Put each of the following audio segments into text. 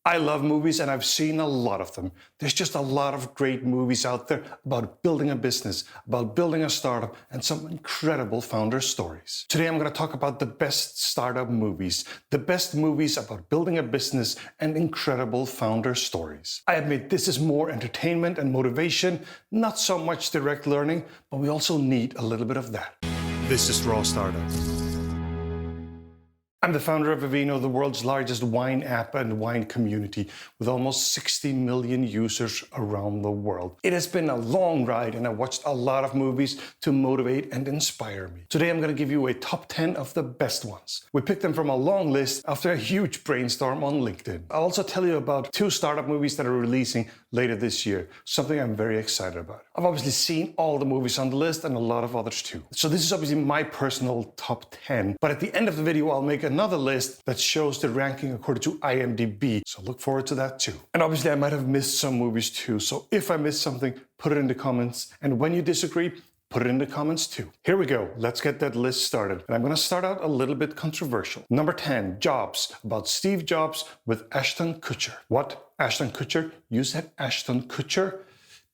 I love movies and I've seen a lot of them. There's just a lot of great movies out there about building a business, about building a startup, and some incredible founder stories. Today I'm going to talk about the best startup movies, the best movies about building a business and incredible founder stories. I admit this is more entertainment and motivation, not so much direct learning, but we also need a little bit of that. This is Raw Startup. I'm the founder of Aviator, the world's largest wine app and wine community with almost 60 million users around the world. It has been a long ride and I watched a lot of movies to motivate and inspire me. Today I'm going to give you a top 10 of the best ones. We picked them from a long list after a huge brainstorm on LinkedIn. I'll also tell you about 2 startup movies that are releasing later this year, something I'm very excited about. I've obviously seen all the movies on the list and a lot of others too. So this is obviously my personal top 10, but at the end of the video I'll make another list that shows the ranking according to IMDB, so look forward to that too. And obviously I might have missed some movies too, so if I missed something, put it in the comments, and when you disagree, put it in the comments too. Here we go, let's get that list started. And I'm gonna start out a little bit controversial. Number 10, Jobs, about Steve Jobs with Ashton Kutcher. What? Ashton Kutcher? You said Ashton Kutcher?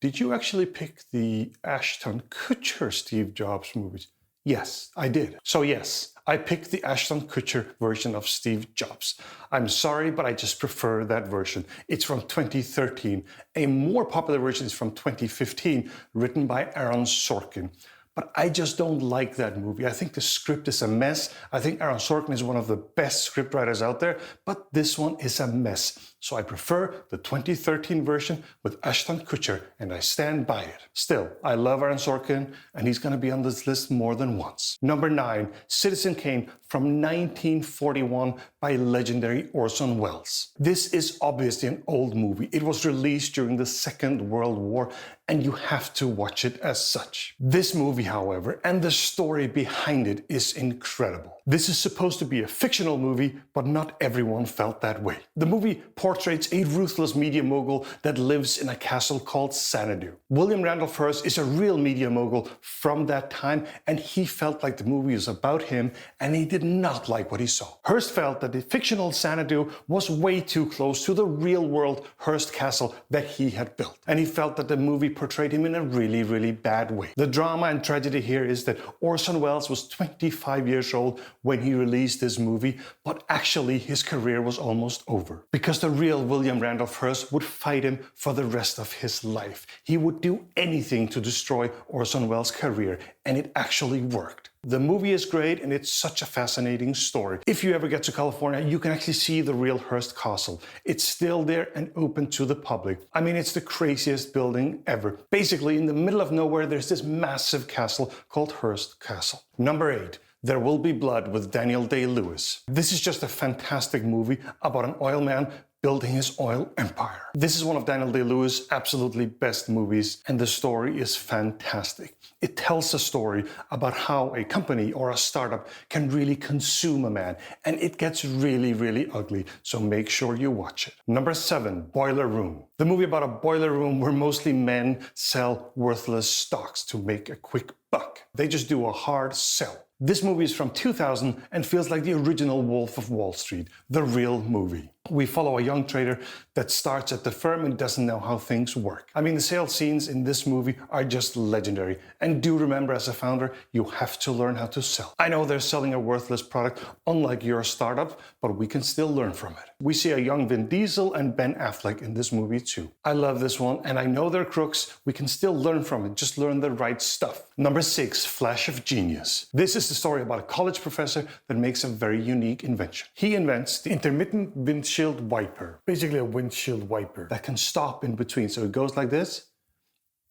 Did you actually pick the Ashton Kutcher Steve Jobs movies? Yes, I did. So yes, I picked the Ashton Kutcher version of Steve Jobs. I'm sorry, but I just prefer that version. It's from 2013. A more popular version is from 2015, written by Aaron Sorkin. But I just don't like that movie. I think the script is a mess. I think Aaron Sorkin is one of the best scriptwriters out there, but this one is a mess. So I prefer the 2013 version with Ashton Kutcher, and I stand by it. Still, I love Aaron Sorkin, and he's gonna be on this list more than once. Number 9, Citizen Kane from 1941 by legendary Orson Welles. This is obviously an old movie. It was released during the Second World War, and you have to watch it as such. This movie, however, and the story behind it is incredible. This is supposed to be a fictional movie, but not everyone felt that way. The movie portrays a ruthless media mogul that lives in a castle called Xanadu. William Randolph Hearst is a real media mogul from that time, and he felt like the movie was about him, and he did not like what he saw. Hearst felt that the fictional Xanadu was way too close to the real-world Hearst castle that he had built, and he felt that the movie portrayed him in a really, really bad way. The drama and tragedy here is that Orson Welles was 25 years old when he released this movie, but actually his career was almost over. Because the real William Randolph Hearst would fight him for the rest of his life. He would do anything to destroy Orson Welles' career, and it actually worked. The movie is great and it's such a fascinating story. If you ever get to California, you can actually see the real Hearst Castle. It's still there and open to the public. I mean, it's the craziest building ever. Basically, in the middle of nowhere, there's this massive castle called Hearst Castle. Number 8. There Will Be Blood with Daniel Day-Lewis. This is just a fantastic movie about an oil man building his oil empire. This is one of Daniel Day-Lewis' absolutely best movies, and the story is fantastic. It tells a story about how a company or a startup can really consume a man, and it gets really, really ugly, so make sure you watch it. Number 7, Boiler Room. The movie about a boiler room where mostly men sell worthless stocks to make a quick buck. They just do a hard sell. This movie is from 2000 and feels like the original Wolf of Wall Street, the real movie. We follow a young trader that starts at the firm and doesn't know how things work. I mean, the sales scenes in this movie are just legendary. And do remember, as a founder, you have to learn how to sell. I know they're selling a worthless product, unlike your startup, but we can still learn from it. We see a young Vin Diesel and Ben Affleck in this movie too. I love this one, and I know they're crooks. We can still learn from it, just learn the right stuff. Number 6, Flash of Genius. This is the story about a college professor that makes a very unique invention. He invents the intermittent windshield wiper, basically a windshield wiper that can stop in between. So it goes like this,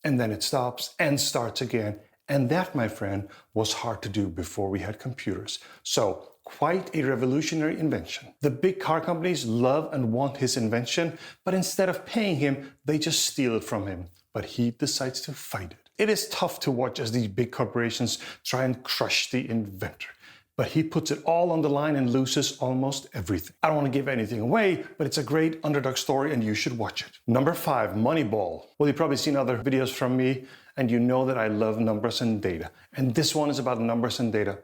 and then it stops and starts again. And that, my friend, was hard to do before we had computers. So quite a revolutionary invention. The big car companies love and want his invention, but instead of paying him, they just steal it from him. But he decides to fight it. It is tough to watch as these big corporations try and crush the inventor. But he puts it all on the line and loses almost everything. I don't want to give anything away, but it's a great underdog story and you should watch it. Number 5, Moneyball. Well, you've probably seen other videos from me and you know that I love numbers and data. And this one is about numbers and data.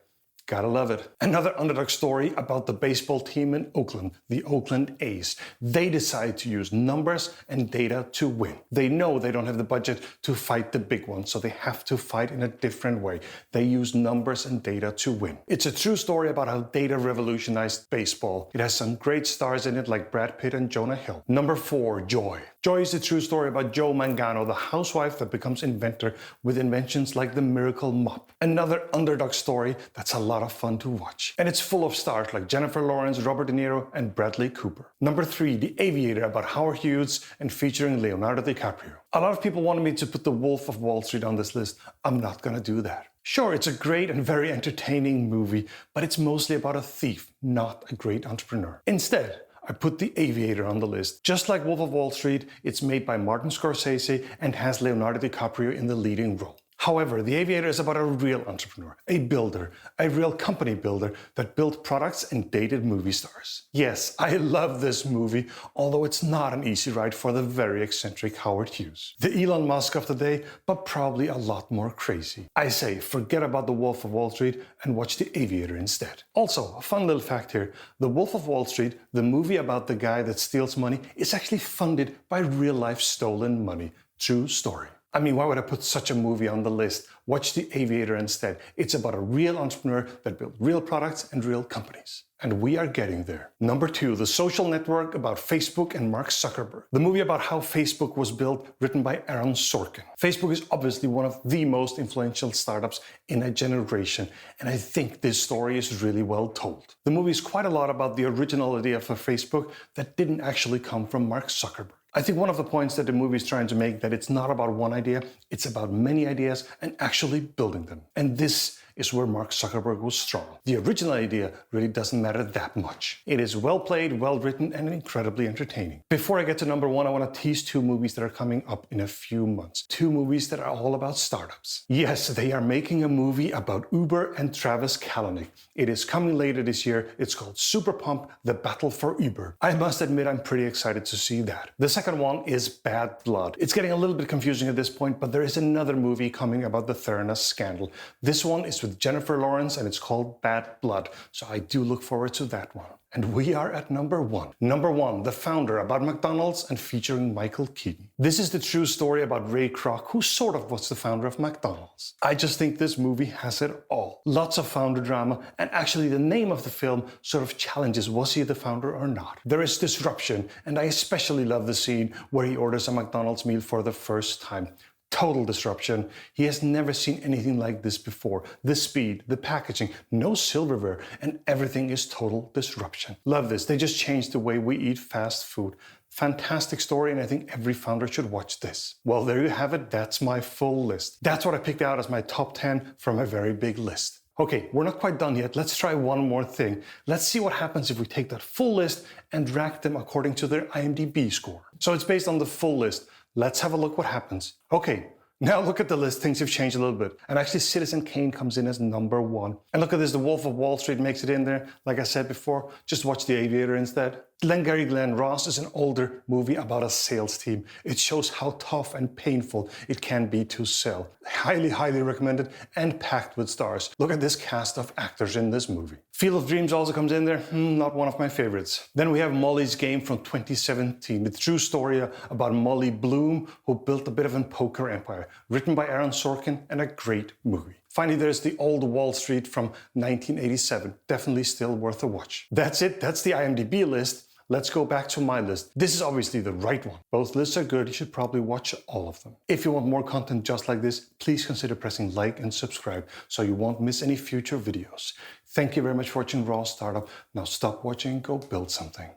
Gotta love it. Another underdog story about the baseball team in Oakland, the Oakland A's. They decide to use numbers and data to win. They know they don't have the budget to fight the big one, so they have to fight in a different way. They use numbers and data to win. It's a true story about how data revolutionized baseball. It has some great stars in it like Brad Pitt and Jonah Hill. Number 4, Joy. Joy is a true story about Joe Mangano, the housewife that becomes inventor with inventions like the miracle mop. Another underdog story that's a lot of fun to watch. And it's full of stars like Jennifer Lawrence, Robert De Niro, and Bradley Cooper. Number 3, The Aviator, about Howard Hughes and featuring Leonardo Di Caprio. A lot of people wanted me to put The Wolf of Wall Street on this list. I'm not gonna do that. Sure, it's a great and very entertaining movie, but it's mostly about a thief, not a great entrepreneur. Instead, I put The Aviator on the list. Just like Wolf of Wall Street, it's made by Martin Scorsese and has Leonardo DiCaprio in the leading role. However, The Aviator is about a real entrepreneur, a builder, a real company builder that built products and dated movie stars. Yes, I love this movie, although it's not an easy ride for the very eccentric Howard Hughes. The Elon Musk of the day, but probably a lot more crazy. I say, forget about The Wolf of Wall Street and watch The Aviator instead. Also, a fun little fact here, The Wolf of Wall Street, the movie about the guy that steals money, is actually funded by real-life stolen money. True story. I mean, why would I put such a movie on the list? Watch The Aviator instead. It's about a real entrepreneur that built real products and real companies. And we are getting there. Number 2, The Social Network, about Facebook and Mark Zuckerberg. The movie about how Facebook was built, written by Aaron Sorkin. Facebook is obviously one of the most influential startups in a generation, and I think this story is really well told. The movie is quite a lot about the original idea for Facebook that didn't actually come from Mark Zuckerberg. I think one of the points that the movie is trying to make that it's not about one idea, it's about many ideas and actually building them. And this is where Mark Zuckerberg was strong. The original idea really doesn't matter that much. It is well played, well written, and incredibly entertaining. Before I get to number 1, I want to tease 2 movies that are coming up in a few months. 2 movies that are all about startups. Yes, they are making a movie about Uber and Travis Kalanick. It is coming later this year. It's called Super Pump: The Battle for Uber. I must admit I'm pretty excited to see that. The second one is Bad Blood. It's getting a little bit confusing at this point, but there is another movie coming about the Theranos scandal. This one is with Jennifer Lawrence and it's called Bad Blood, so I do look forward to that one. And we are at number 1. Number 1, The Founder, about McDonald's and featuring Michael Keaton. This is the true story about Ray Kroc, who sort of was the founder of McDonald's. I just think this movie has it all. Lots of founder drama, and actually the name of the film sort of challenges, was he the founder or not? There is disruption, and I especially love the scene where he orders a McDonald's meal for the first time. Total disruption. He has never seen anything like this before. The speed, the packaging, no silverware, and everything is total disruption. Love this. They just changed the way we eat fast food. Fantastic story, and I think every founder should watch this. Well, there you have it. That's my full list. That's what I picked out as my top 10 from a very big list. Okay, we're not quite done yet. Let's try one more thing. Let's see what happens if we take that full list and rank them according to their IMDb score. So it's based on the full list. Let's have a look what happens. Okay, now look at the list. Things have changed a little bit. And actually Citizen Kane comes in as number 1. And look at this, The Wolf of Wall Street makes it in there. Like I said before, just watch The Aviator instead. Glengarry Ross is an older movie about a sales team. It shows how tough and painful it can be to sell. Highly, highly recommended and packed with stars. Look at this cast of actors in this movie. Field of Dreams also comes in there. Not one of my favorites. Then we have Molly's Game from 2017. The true story about Molly Bloom, who built a bit of a poker empire. Written by Aaron Sorkin and a great movie. Finally, there's The Old Wall Street from 1987. Definitely still worth a watch. That's it. That's the IMDb list. Let's go back to my list. This is obviously the right one. Both lists are good. You should probably watch all of them. If you want more content just like this, please consider pressing like and subscribe so you won't miss any future videos. Thank you very much for watching Raw Startup. Now stop watching and go build something.